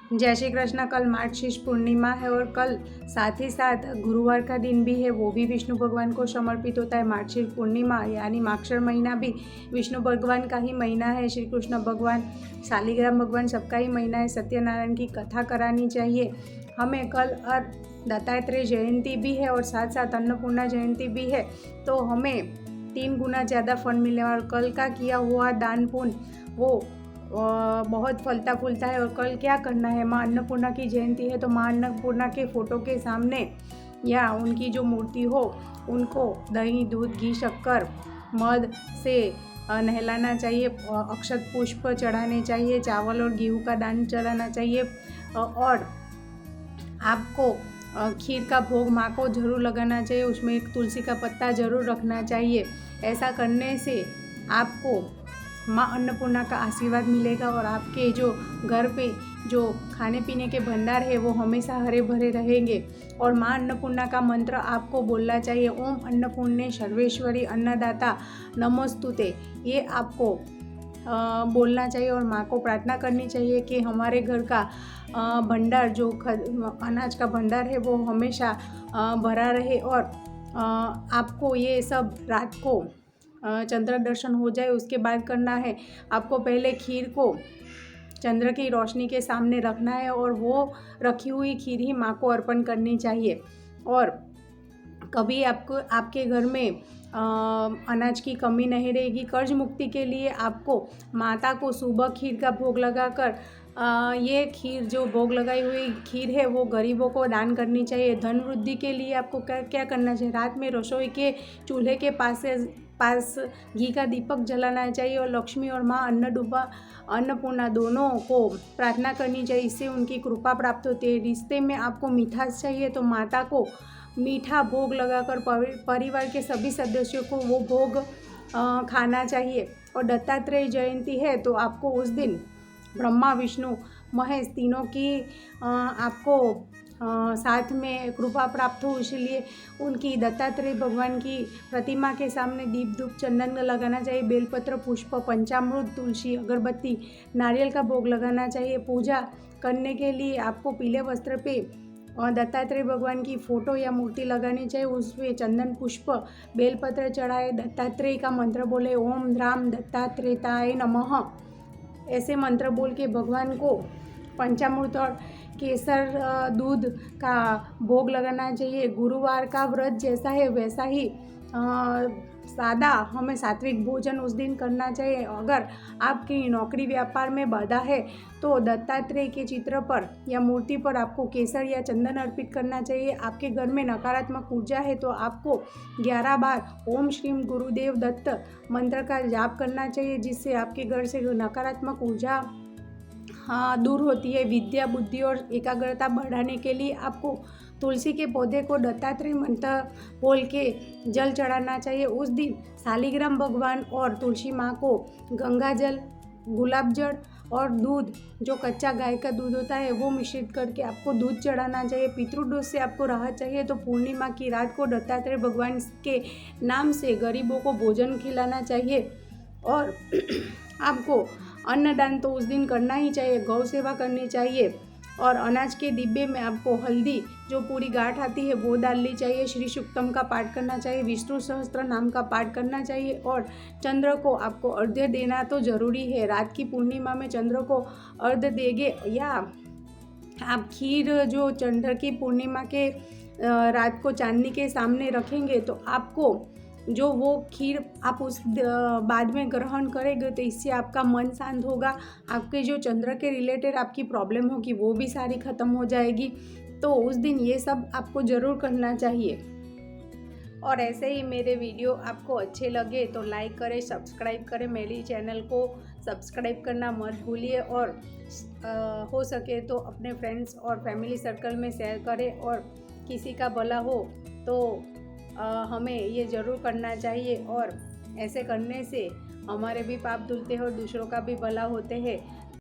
जय श्री कृष्ण। कल मार्गशीर्ष पूर्णिमा है और कल साथ ही साथ गुरुवार का दिन भी है, वो भी विष्णु भगवान को समर्पित होता है। मार्गशीर्ष पूर्णिमा यानी माक्षर महीना भी विष्णु भगवान का ही महीना है। श्री कृष्ण भगवान, शालिग्राम भगवान सबका ही महीना है। सत्यनारायण की कथा करानी चाहिए हमें कल। और दत्तात्रेय जयंती भी है और साथ साथ अन्नपूर्णा जयंती भी है, तो हमें 3 गुना ज़्यादा फल मिले। और कल का किया हुआ दान पुण्य वो बहुत फलता फूलता है। और कल क्या करना है, माँ अन्नपूर्णा की जयंती है, तो माँ अन्नपूर्णा के फ़ोटो के सामने या उनकी जो मूर्ति हो उनको दही, दूध, घी, शक्कर, मध से नहलाना चाहिए। अक्षत पुष्प चढ़ाने चाहिए, चावल और गेहूँ का दान चढ़ाना चाहिए। और आपको खीर का भोग माँ को ज़रूर लगाना चाहिए, उसमें एक तुलसी का पत्ता ज़रूर रखना चाहिए। ऐसा करने से आपको माँ अन्नपूर्णा का आशीर्वाद मिलेगा और आपके जो घर पे जो खाने पीने के भंडार है वो हमेशा हरे भरे रहेंगे। और माँ अन्नपूर्णा का मंत्र आपको बोलना चाहिए, ओम अन्नपूर्णे सर्वेश्वरी अन्नदाता नमोस्तुते। ये आपको बोलना चाहिए और माँ को प्रार्थना करनी चाहिए कि हमारे घर का भंडार, जो अनाज का भंडार है वो हमेशा भरा रहे। और आपको ये सब रात को चंद्र दर्शन हो जाए उसके बाद करना है। आपको पहले खीर को चंद्र की रोशनी के सामने रखना है और वो रखी हुई खीर ही माँ को अर्पण करनी चाहिए। और कभी आपको आपके घर में अनाज की कमी नहीं रहेगी। कर्ज मुक्ति के लिए आपको माता को सुबह खीर का भोग लगाकर ये खीर जो भोग लगाई हुई खीर है वो गरीबों को दान करनी चाहिए। धन वृद्धि के लिए आपको क्या क्या करना चाहिए, रात में रसोई के चूल्हे के पास घी का दीपक जलाना चाहिए और लक्ष्मी और माँ अन्नपूर्णा दोनों को प्रार्थना करनी चाहिए, इससे उनकी कृपा प्राप्त होती है। रिश्ते में आपको मिठास चाहिए तो माता को मीठा भोग लगाकर परिवार के सभी सदस्यों को वो भोग खाना चाहिए। और दत्तात्रेय जयंती है तो आपको उस दिन ब्रह्मा, विष्णु, महेश तीनों की आपको साथ में कृपा प्राप्त हो, इसलिए उनकी दत्तात्रेय भगवान की प्रतिमा के सामने दीप, धूप, चंदन लगाना चाहिए। बेलपत्र, पुष्प, पंचामृत, तुलसी, अगरबत्ती, नारियल का भोग लगाना चाहिए। पूजा करने के लिए आपको पीले वस्त्र पे दत्तात्रेय भगवान की फ़ोटो या मूर्ति लगानी चाहिए, उसमें चंदन, पुष्प, बेलपत्र चढ़ाए, दत्तात्रेय का मंत्र बोले, ओम राम दत्तात्रेताय नमः। ऐसे मंत्र बोल के भगवान को पंचामृत और केसर दूध का भोग लगाना चाहिए। गुरुवार का व्रत जैसा है वैसा ही सादा हमें सात्विक भोजन उस दिन करना चाहिए। अगर आपकी नौकरी व्यापार में बाधा है तो दत्तात्रेय के चित्र पर या मूर्ति पर आपको केसर या चंदन अर्पित करना चाहिए। आपके घर में नकारात्मक ऊर्जा है तो आपको 11 बार ओम श्रीम गुरुदेव दत्त मंत्र का जाप करना चाहिए, जिससे आपके घर से नकारात्मक ऊर्जा दूर होती है। विद्या, बुद्धि और एकाग्रता बढ़ाने के लिए आपको तुलसी के पौधे को दत्तात्रेय मंत्र बोल के जल चढ़ाना चाहिए। उस दिन शालिग्राम भगवान और तुलसी माँ को गंगा जल, गुलाब जल और दूध, जो कच्चा गाय का दूध होता है वो मिश्रित करके आपको दूध चढ़ाना चाहिए। पितृदोष से आपको राहत चाहिए तो पूर्णिमा की रात को दत्तात्रेय भगवान के नाम से गरीबों को भोजन खिलाना चाहिए। और आपको अन्नदान तो उस दिन करना ही चाहिए, गौ सेवा करनी चाहिए। और अनाज के डिब्बे में आपको हल्दी, जो पूरी गांठ आती है वो डालनी चाहिए। श्री सूक्तम का पाठ करना चाहिए, विष्णु सहस्त्र नाम का पाठ करना चाहिए। और चंद्र को आपको अर्घ्य देना तो ज़रूरी है। रात की पूर्णिमा में चंद्र को अर्घ्य देंगे या आप खीर जो चंद्र की पूर्णिमा के रात को चांदनी के सामने रखेंगे तो आपको जो वो खीर आप उस बाद में ग्रहण करेंगे तो इससे आपका मन शांत होगा। आपके जो चंद्र के रिलेटेड आपकी प्रॉब्लम होगी वो भी सारी ख़त्म हो जाएगी। तो उस दिन ये सब आपको ज़रूर करना चाहिए। और ऐसे ही मेरे वीडियो आपको अच्छे लगे तो लाइक करें, सब्सक्राइब करें, मेरी चैनल को सब्सक्राइब करना मत भूलिए। और हो सके तो अपने फ्रेंड्स और फैमिली सर्कल में शेयर करें। और किसी का भला हो तो हमें ये ज़रूर करना चाहिए। और ऐसे करने से हमारे भी पाप धुलते हैं और दूसरों का भी भला होते हैं।